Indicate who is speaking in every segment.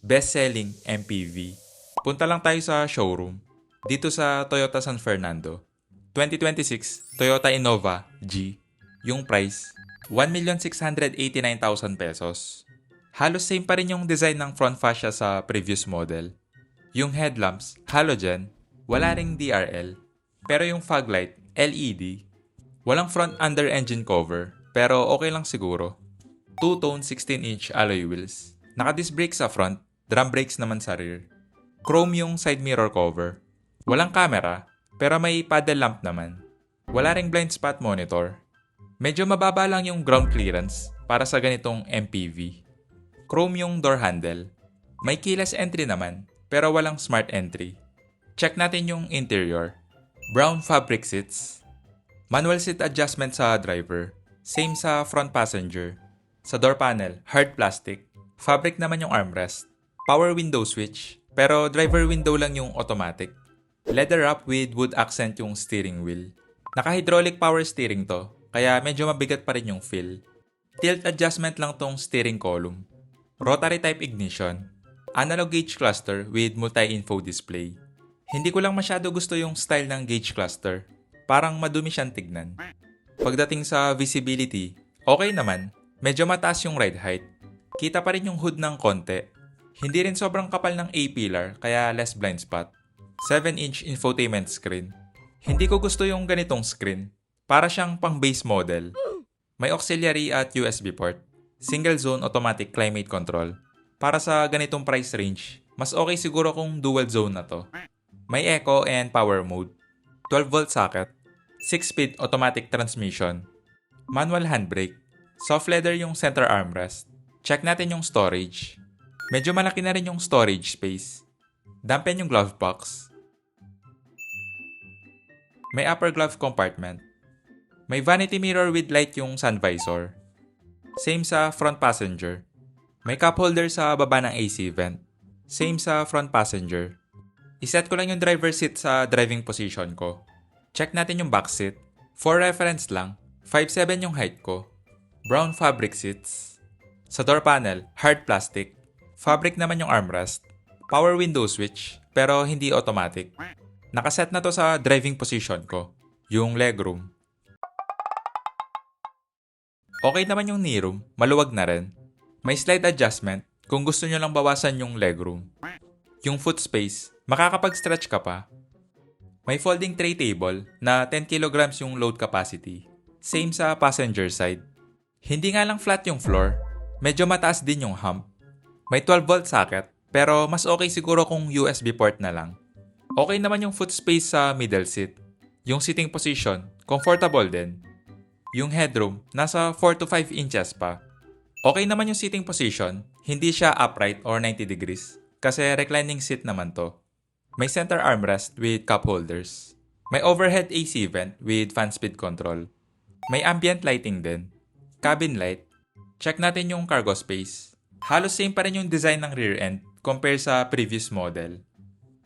Speaker 1: best-selling MPV. Punta lang tayo sa showroom. Dito sa Toyota San Fernando. 2026 Toyota Innova G. Yung price, 1,689,000 pesos. Halos same pa rin yung design ng front fascia sa previous model. Yung headlamps, halogen, wala ring DRL. Pero yung fog light, LED. Walang front under engine cover, pero okay lang siguro. Two-tone 16-inch alloy wheels. Naka-disc brakes sa front, drum brakes naman sa rear. Chrome yung side mirror cover. Walang camera, pero may paddle lamp naman. Wala ring blind spot monitor. Medyo mababa lang yung ground clearance para sa ganitong MPV. Chrome yung door handle. May keyless entry naman, pero walang smart entry. Check natin yung interior. Brown fabric seats. Manual seat adjustment sa driver. Same sa front passenger. Sa door panel, hard plastic. Fabric naman yung armrest. Power window switch, pero driver window lang yung automatic. Leather wrap with wood accent yung steering wheel. Naka-hydraulic power steering to, kaya medyo mabigat pa rin yung feel. Tilt adjustment lang tong steering column. Rotary type ignition. Analog gauge cluster with multi-info display. Hindi ko lang masyado gusto yung style ng gauge cluster. Parang madumi siyang tignan. Pagdating sa visibility, okay naman. Medyo mataas yung ride height. Kita pa rin yung hood ng konti. Hindi rin sobrang kapal ng A-pillar kaya less blind spot. 7-inch infotainment screen. Hindi ko gusto yung ganitong screen. Para siyang pang base model. May auxiliary at USB port. Single zone automatic climate control. Para sa ganitong price range, mas okay siguro kung dual zone na to. May eco and power mode. 12-volt socket. 6-speed automatic transmission. Manual handbrake. Soft leather yung center armrest. Check natin yung storage. Medyo malaki na rin yung storage space. Dampen yung glove box. May upper glove compartment. May vanity mirror with light yung sun visor. Same sa front passenger. May cup holder sa baba ng AC vent. Same sa front passenger. Iset ko lang yung driver seat sa driving position ko. Check natin yung back seat. For reference lang, 5'7" yung height ko. Brown fabric seats. Sa door panel, hard plastic. Fabric naman yung armrest. Power window switch, pero hindi automatic. Nakaset na to sa driving position ko, yung legroom. Okay naman yung kneeroom, maluwag na rin. May slide adjustment kung gusto nyo lang bawasan yung legroom. Yung foot space, makakapag-stretch ka pa. May folding tray table na 10 kg yung load capacity. Same sa passenger side. Hindi nga lang flat yung floor, medyo mataas din yung hump. May 12-volt socket, pero mas okay siguro kung USB port na lang. Okay naman yung foot space sa middle seat. Yung sitting position, comfortable din. Yung headroom, nasa 4 to 5 inches pa. Okay naman yung sitting position, hindi siya upright or 90 degrees, kasi reclining seat naman to. May center armrest with cup holders. May overhead AC vent with fan speed control. May ambient lighting din. Cabin light. Check natin yung cargo space. Halos same pa rin yung design ng rear end compare sa previous model.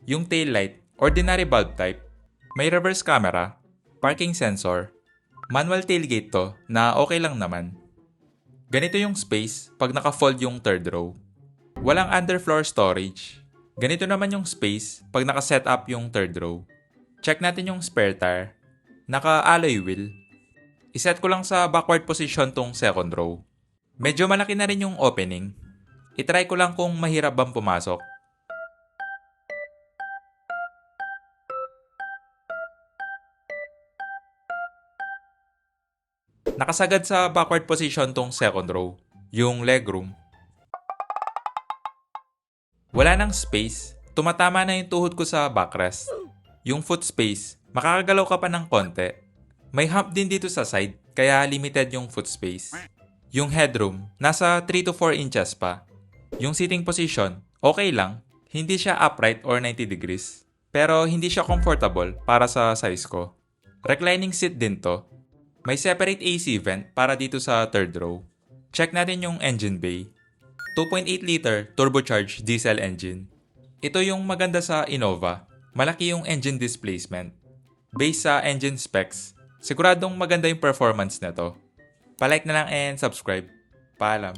Speaker 1: Yung tail light, ordinary bulb type. May reverse camera, parking sensor, manual tailgate to na okay lang naman. Ganito yung space pag naka-fold yung third row. Walang underfloor storage. Ganito naman yung space pag naka-set up yung third row. Check natin yung spare tire. Naka-alloy wheel. Iset ko lang sa backward position tong second row. Medyo malaki na rin yung opening. Itry ko lang kung mahirap bang pumasok. Nakasagad sa backward position tong second row, yung legroom. Wala nang space, tumatama na yung tuhod ko sa backrest. Yung foot space, makakagalaw ka pa ng konti. May hump din dito sa side, kaya limited yung foot space. Yung headroom, nasa 3 to 4 inches pa. Yung sitting position, okay lang. Hindi siya upright or 90 degrees. Pero hindi siya comfortable para sa size ko. Reclining seat din to. May separate AC vent para dito sa third row. Check natin yung engine bay. 2.8 liter turbocharged diesel engine. Ito yung maganda sa Innova. Malaki yung engine displacement. Based sa engine specs, siguradong maganda yung performance nito. Pa-like na lang and subscribe. Paalam.